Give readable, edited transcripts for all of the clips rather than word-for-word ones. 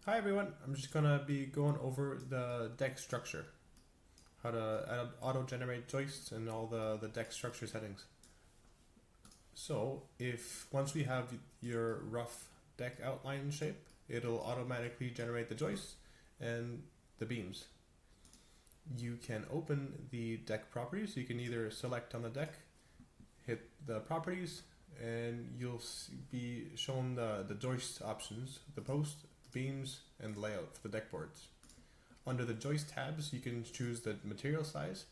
Hi everyone, I'm just gonna be going over the deck structure, how to auto-generate joists and all the deck structure settings. So if once we have your rough deck outline shape, it'll automatically generate the joists and the beams. You can open the deck properties. You can either select on the deck, hit the properties, and you'll be shown the joist options, the post, beams, and layout for the deck boards. Under the joist tabs, you can choose the material size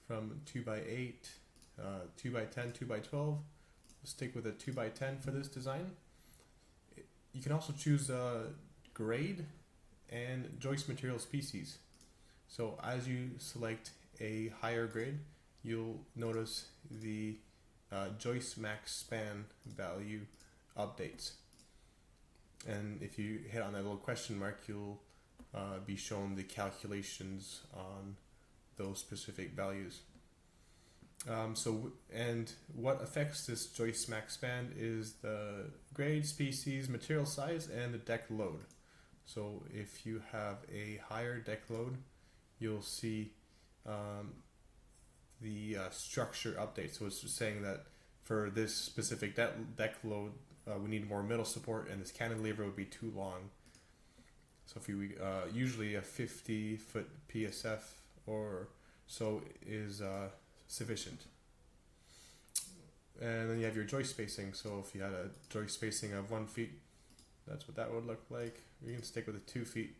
from 2x8, 2x10, 2x12. Stick with a 2x10 for this design. You can also choose grade and joist material species. So as you select a higher grade, you'll notice the joist max span value updates. And if you hit on that little question mark, you'll be shown the calculations on those specific values. And what affects this joist max span is the grade, species, material size, and the deck load. So if you have a higher deck load, you'll see the structure update. So it's just saying that for this specific deck load, we need more middle support, and this cantilever would be too long. So if you usually a 50-foot PSF or so is sufficient. And then you have your joist spacing. So if you had a joist spacing of 1 feet, that's what that would look like. You can stick with a 2 feet.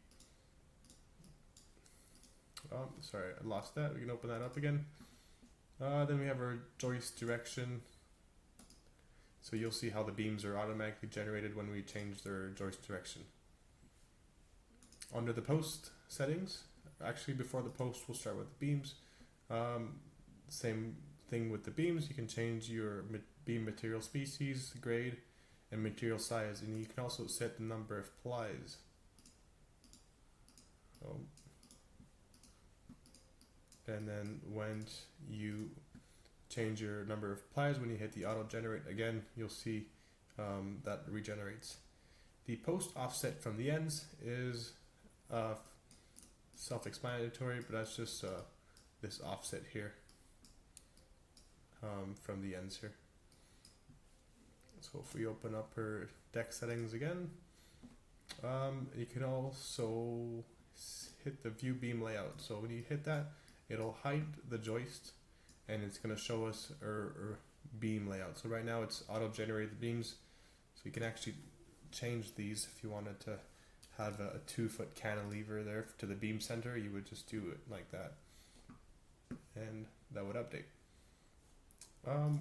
Oh, sorry, I lost that. We can open that up again. Then we have our joist direction. So you'll see how the beams are automatically generated when we change their joist direction. Under the post settings, actually before the post, we'll start with the beams. Same thing with the beams. You can change your beam material species, grade, and material size, and you can also set the number of plies. And then when you change your number of plies, when you hit the auto generate again, you'll see that regenerates. The post offset from the ends is self-explanatory, but that's just this offset here from the ends here. So if we open up our deck settings again, you can also hit the view beam layout. So when you hit that, it'll hide the joist and it's going to show us our beam layout. So right now it's auto-generated beams, so you can actually change these. If you wanted to have a 2-foot cantilever there to the beam center, you would just do it like that, and that would update.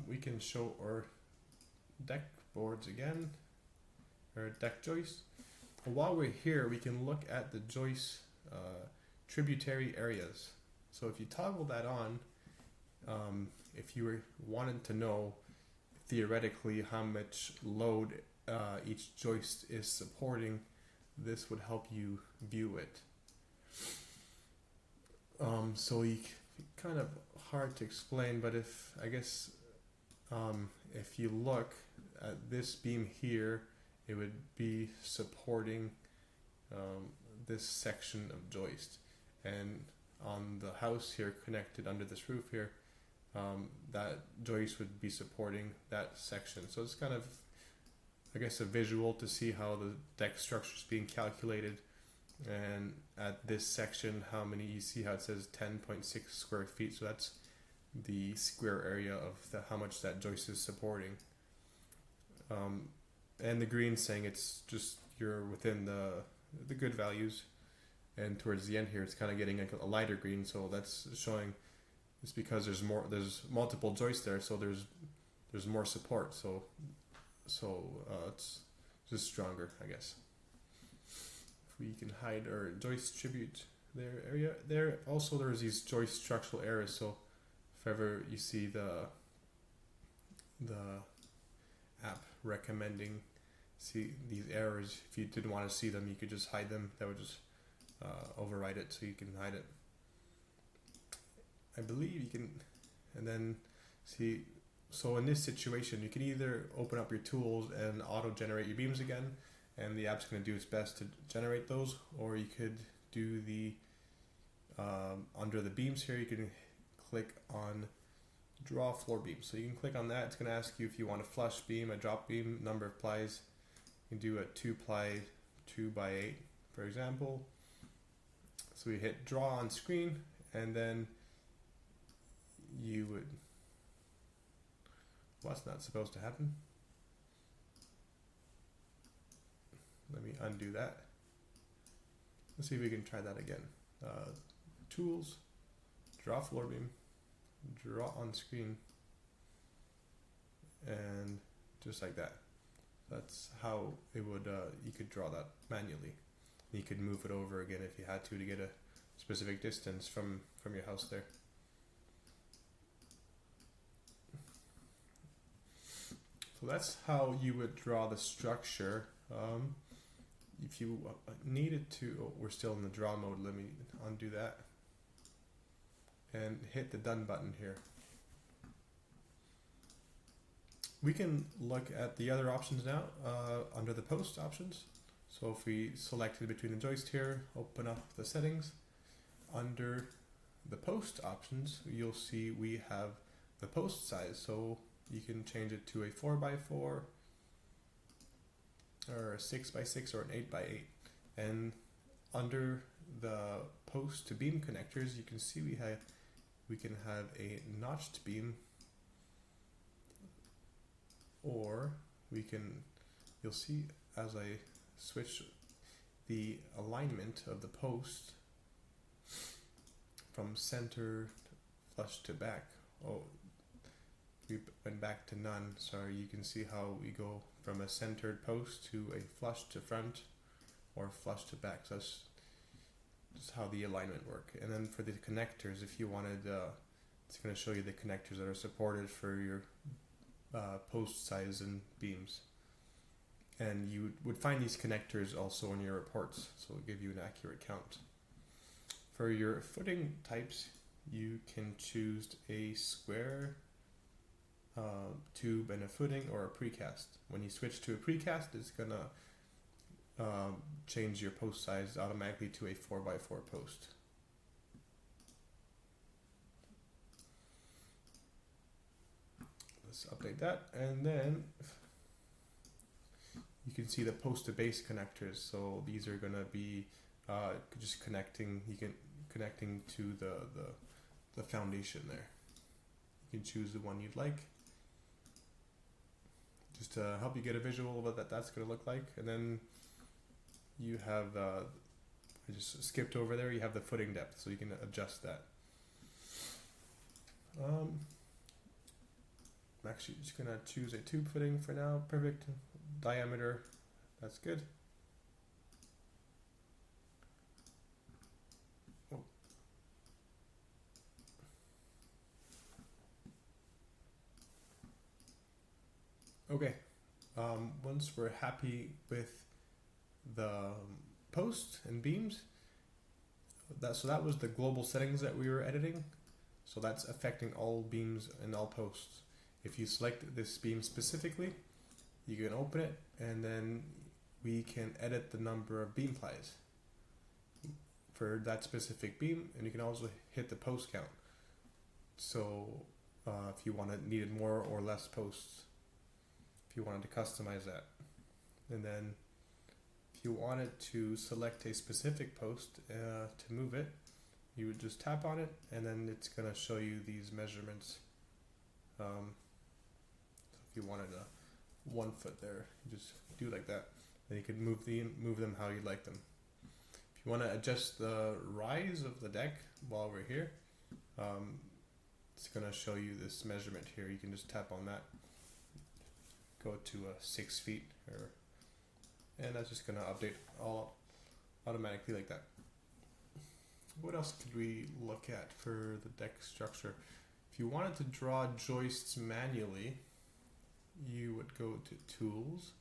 We can show our deck boards again, or deck joists. And while we're here, we can look at the joist tributary areas. So if you toggle that on, if you wanted to know theoretically how much load each joist is supporting, this would help you view it. So kind of hard to explain, but if you look at this beam here, it would be supporting this section of joist, and on the house here connected under this roof here, that joist would be supporting that section. So it's kind of, I guess, a visual to see how the deck structure is being calculated. And at this section, you see how it says 10.6 square feet. So that's the square area of how much that joist is supporting. And the green saying it's just you're within the good values. And towards the end here, it's kind of getting a lighter green. So that's showing it's because there's multiple joists there. So there's more support. So it's just stronger, I guess. If we can hide our joist tribute there area there. Also, there's these joist structural errors. So if ever you see the app recommending see these errors, if you didn't want to see them, you could just hide them. That would just override it, so you can hide it. I believe you can, and then see. So in this situation, you can either open up your tools and auto-generate your beams again, and the app's going to do its best to generate those. Or you could do the under the beams here, you can click on draw floor beam. So you can click on that. It's going to ask you if you want a flush beam, a drop beam, number of plies. You can do a 2-ply 2x8, for example. So we hit draw on screen, and then you would, well, that's not supposed to happen. Let me undo that. Let's see if we can try that again. Tools, draw floor beam, draw on screen, and just like that. That's how it would, you could draw that manually. You could move it over again if you had to get a specific distance from your house there. So that's how you would draw the structure. If you needed to, oh, we're still in the draw mode, let me undo that and hit the done button here. We can look at the other options now under the post options. So if we selected between the joist here, open up the settings. Under the post options, you'll see we have the post size. So you can change it to a 4x4 or a 6x6 or an 8x8. And under the post to beam connectors, you can see we can have a notched beam, or we can, you'll see as I switch the alignment of the post from center flush to back. Oh, we went back to none. Sorry, you can see how we go from a centered post to a flush to front or flush to back. So that's just how the alignment work. And then for the connectors, if you wanted, it's going to show you the connectors that are supported for your post size and beams. And you would find these connectors also in your reports, so it'll give you an accurate count. For your footing types, you can choose a square, tube and a footing, or a precast. When you switch to a precast, it's gonna change your post size automatically to a 4x4 post. Let's update that, and then you can see the post to base connectors. So these are gonna be just connecting. Connecting to the foundation there. You can choose the one you'd like. Just to help you get a visual of what that's going to look like. And then you have, I just skipped over there, you have the footing depth, so you can adjust that. I'm actually just going to choose a tube footing for now. Perfect diameter, that's good. Okay, once we're happy with the posts and beams, so that was the global settings that we were editing. So that's affecting all beams and all posts. If you select this beam specifically, you can open it, and then we can edit the number of beam plies for that specific beam, and you can also hit the post count. So if you needed more or less posts, if you wanted to customize that. And then if you wanted to select a specific post to move it, you would just tap on it, and then it's going to show you these measurements. So if you wanted a 1 foot there, you just do like that. Then you can move them how you'd like them. If you want to adjust the rise of the deck while we're here, it's going to show you this measurement here. You can just tap on that. Go to 6 feet, and that's just going to update all automatically like that. What else could we look at for the deck structure? If you wanted to draw joists manually, you would go to Tools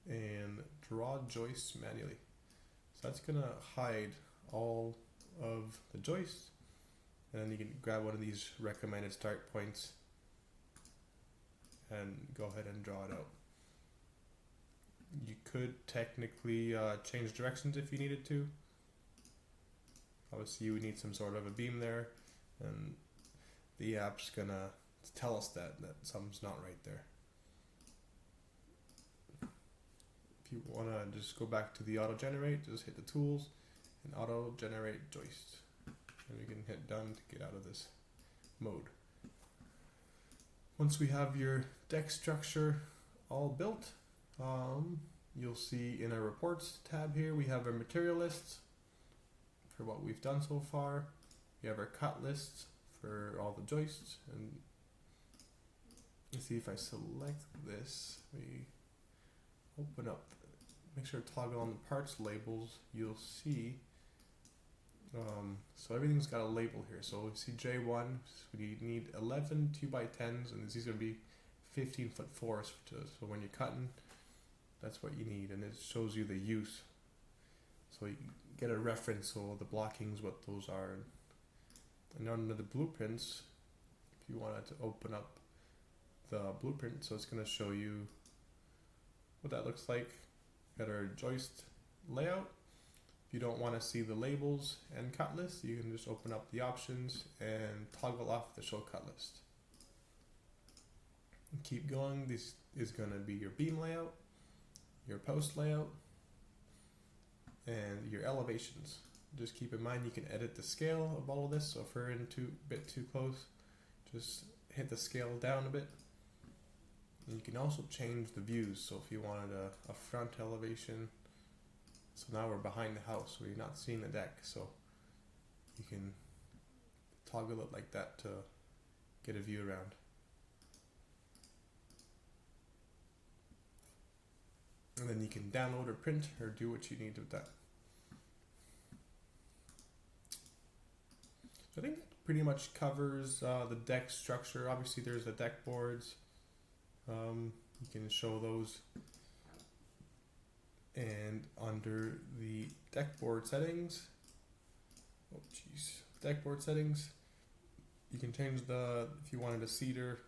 and Draw Joists Manually. So that's going to hide all of the joists, and then you can grab one of these recommended start points and go ahead and draw it out. You could technically change directions if you needed to. Obviously you would need some sort of a beam there, and the app's gonna tell us that something's not right there. If you wanna just go back to the auto generate, just hit the tools and auto generate joist. And we can hit done to get out of this mode. Once we have your deck structure all built, you'll see in our reports tab here we have our material lists for what we've done so far. We have our cut lists for all the joists, and let's see if I select this, we open up, make sure to toggle on the parts labels, you'll see so everything's got a label here. So we see J1, so we need 11 2x10s, and these are going to be 15-foot 4s. So when you're cutting, that's what you need, and it shows you the use. So you get a reference, so the blockings, what those are. And under the blueprints, if you wanted to open up the blueprint, so it's going to show you what that looks like. Got our joist layout. If you don't want to see the labels and cut list, you can just open up the options and toggle off the show cut list. And keep going. This is going to be your beam layout, your post layout, and your elevations. Just keep in mind you can edit the scale of all of this, so if we're in a bit too close, just hit the scale down a bit. And you can also change the views, so if you wanted a front elevation, so now we're behind the house, so you're not seeing the deck, so you can toggle it like that to get a view around. And then you can download or print or do what you need with that. I think that pretty much covers the deck structure. Obviously there's the deck boards. You can show those. And under the deck board settings, you can change if you wanted a cedar.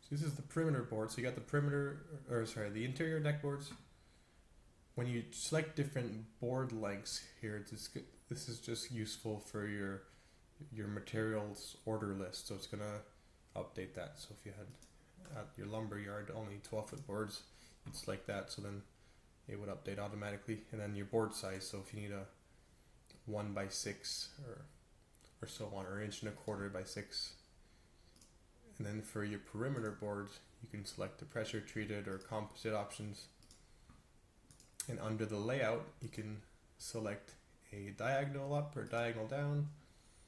So this is the perimeter board. So you got the interior deck boards. When you select different board lengths here, this is just useful for your materials order list. So it's gonna update that. So if you had at your lumber yard only 12-foot boards, it's like that, so then it would update automatically. And then your board size, so if you need a 1x6 or so on, or 1.25 by 6. And then for your perimeter boards, you can select the pressure treated or composite options. And under the layout, you can select a diagonal up or diagonal down.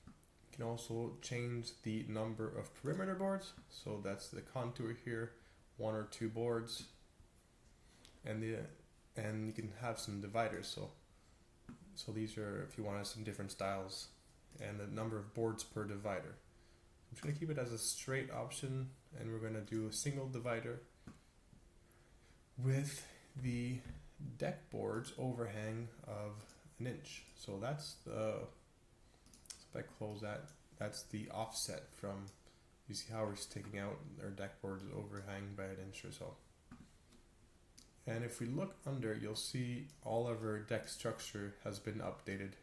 You can also change the number of perimeter boards, so that's the contour here, 1 or 2 boards. And you can have some dividers, so these are if you wanted some different styles, and the number of boards per divider. I'm just going to keep it as a straight option, and we're going to do a single divider with the deck boards overhang of 1 inch. So that's if I close that, that's the offset from, you see how we're taking out our deck boards overhang by 1 inch or so. And if we look under, you'll see all of our deck structure has been updated.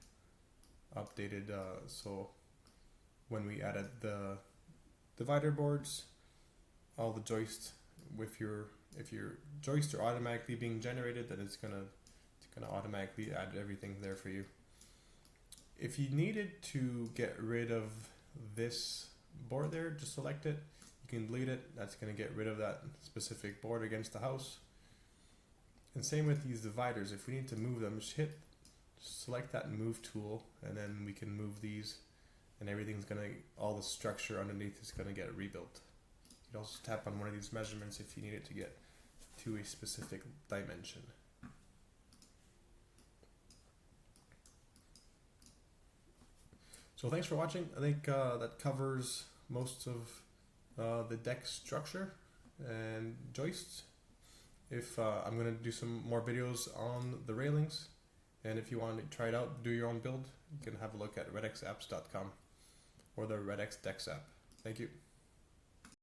So when we added the divider boards, all the joists, if your joists are automatically being generated, then it's gonna automatically add everything there for you. If you needed to get rid of this board there, just select it. You can delete it. That's gonna get rid of that specific board against the house. And same with these dividers. If we need to move them, just select that move tool, and then we can move these, and all the structure underneath is gonna get rebuilt. You can also tap on one of these measurements if you need it to get to a specific dimension. So thanks for watching. I think that covers most of the deck structure and joists. If I'm going to do some more videos on the railings, and if you want to try it out, do your own build, you can have a look at redxapps.com or the Redx Decks app. Thank you.